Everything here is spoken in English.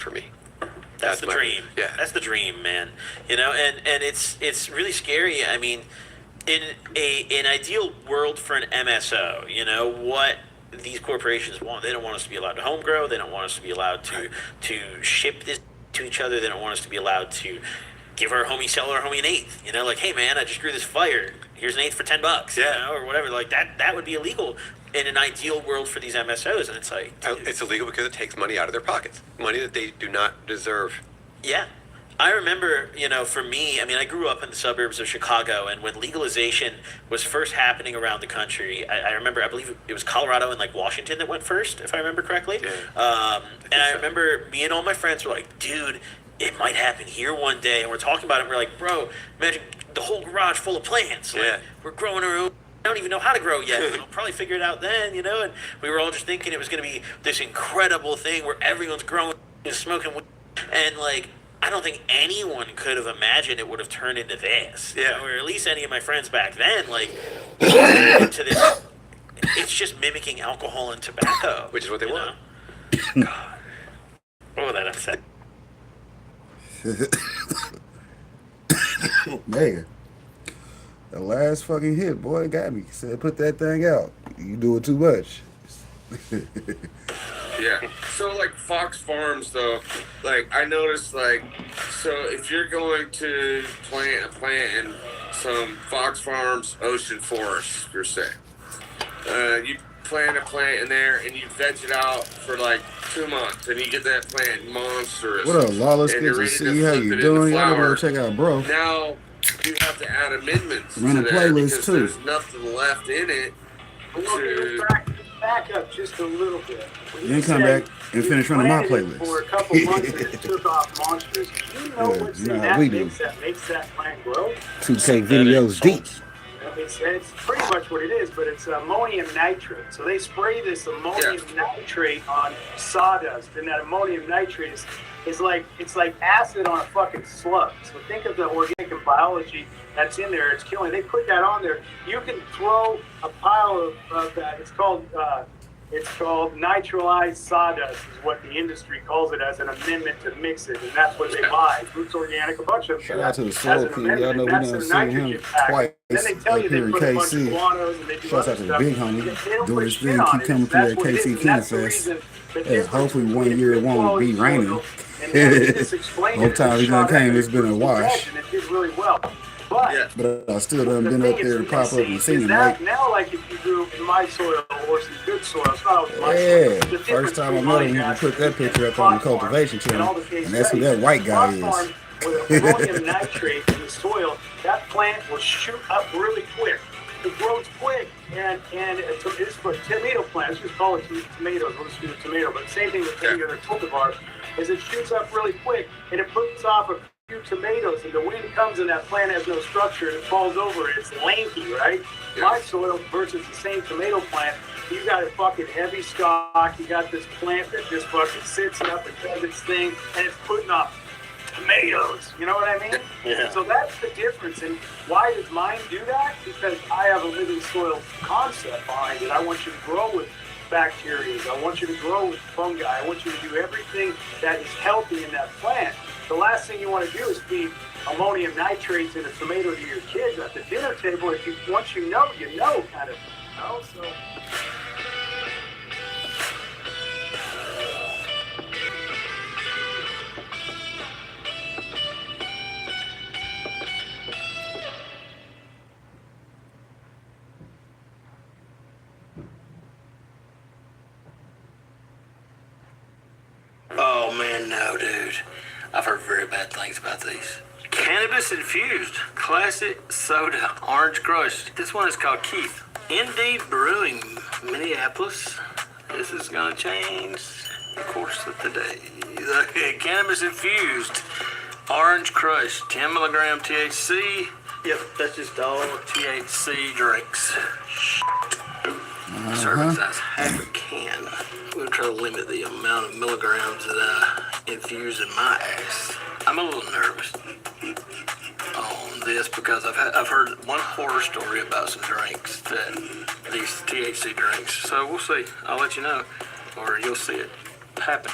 for me. That's the dream. Yeah. That's the dream, man. You know, and it's really scary. I mean, in an ideal world for an MSO, you know, what these corporations want, they don't want us to be allowed to home grow. They don't want us to be allowed to ship this to each other. They don't want us to be allowed to give our homie, sell our homie an eighth. You know, like, hey man, I just grew this fire. Here's an eighth for $10. Yeah. You know, or whatever. Like that would be illegal in an ideal world for these MSOs. And it's like, dude. It's illegal because it takes money out of their pockets, money that they do not deserve. Yeah. I remember, you know, for me, I mean, I grew up in the suburbs of Chicago, and when legalization was first happening around the country, I remember, I believe it was Colorado and like Washington that went first, if I remember correctly. Yeah. And I remember me and all my friends were like, dude, it might happen here one day. And we're talking about it, and we're like, bro, imagine the whole garage full of plants. Like, Yeah. we're growing our own. I don't even know how to grow yet. We'll probably figure it out then, you know? And we were all just thinking it was going to be this incredible thing where everyone's growing and smoking weed. And like, I don't think anyone could have imagined it would have turned into this. Yeah. You know, or at least any of my friends back then, like, into this. It's just mimicking alcohol and tobacco. Which is what they want. Know? God. What was that upset? Man, the last fucking hit, boy, got me. Said, put that thing out. You do it too much. Yeah. So like Fox Farms though, like I noticed like, so if you're going to plant a plant in some Fox Farms ocean forest, per se, you plant a plant in there and you veg it out for like 2 months and you get that plant monstrous. What up, Lawless? and Good you're to ready see you. How flip you it into doing? Y'all flour. better check out, bro. Now you have to add amendments Run to a that playlist, because too. there's nothing left in it. To, back up just a little bit. Then come back and finish running my planted it playlist. for a couple months and it took off monsters. Do you know Yeah, what's you know in how that we do. mix that makes that plant grow? 2K videos deep. It's pretty much what it is, but it's ammonium nitrate. So they spray this ammonium nitrate on sawdust, and that ammonium nitrate is like, it's like acid on a fucking slug. So think of the organic and biology that's in there. It's killing. They put that on there. You can throw a pile of that. It's called nitralized sawdust is what the industry calls it as an amendment to mix it, and that's what they buy. Roots Organic, a bunch of them. Shout out to the Soul King. Y'all know we done seen him twice Then they tell up you here they in put a bunch of KC. guanos and they do Shouts other out to the stuff. big homie They don't doing put his shit thing. on Keep it. coming through That's that what it is, KC and that's the Fest. reason the Hey, difference hopefully one between year it good won't quality be soil raining. and they just explained Whole it. time It's he done shot came, up, it's been a it's wash. and it did really well. But But I still done the been thing up there is and pop up and missing seen is him. that Like, now, like if you grew in my soil or some good soil, it's not always my soil. yeah, The first difference time I between met him, mine he and put that yours picture is up on the Fox Farm cultivation and channel, all the case and that's who studies. that white guy Fox Farm is. with ammonium nitrate in the soil, that plant will shoot up really quick. It grows quick, and it's for tomato plants. Let's just call it tomatoes. We'll just do tomato, but same thing with any other cultivar, is it shoots up really quick, and it puts off a few tomatoes, and the wind comes and that plant has no structure, and it falls over, and it's lanky, right? Yeah. My soil versus the same tomato plant, you got a fucking heavy stalk, you got this plant that just fucking sits up and does its thing, and it's putting off tomatoes, you know what I mean? Yeah. So that's the difference. And why does mine do that? Because I have a living soil concept behind it. I want you to grow with bacteria. I want you to grow with fungi. I want you to do everything that is healthy in that plant. The last thing you want to do is feed ammonium nitrates in a tomato to your kids at the dinner table. If you once you know kind of, you know. So. Oh man, no, dude. I've heard very bad things about these. Cannabis infused classic soda orange crush. This one is called Keith. Indeed Brewing, Minneapolis. This is gonna change the course of the day. Okay, cannabis infused orange crush, 10 milligram THC. Yep, that's just all THC drinks. Serving size half a can. We'll try to limit the amount of milligrams that I infuse in my ass. I'm a little nervous on this because I've heard one horror story about some drinks, that these THC drinks. So we'll see. I'll let you know, or you'll see it happen.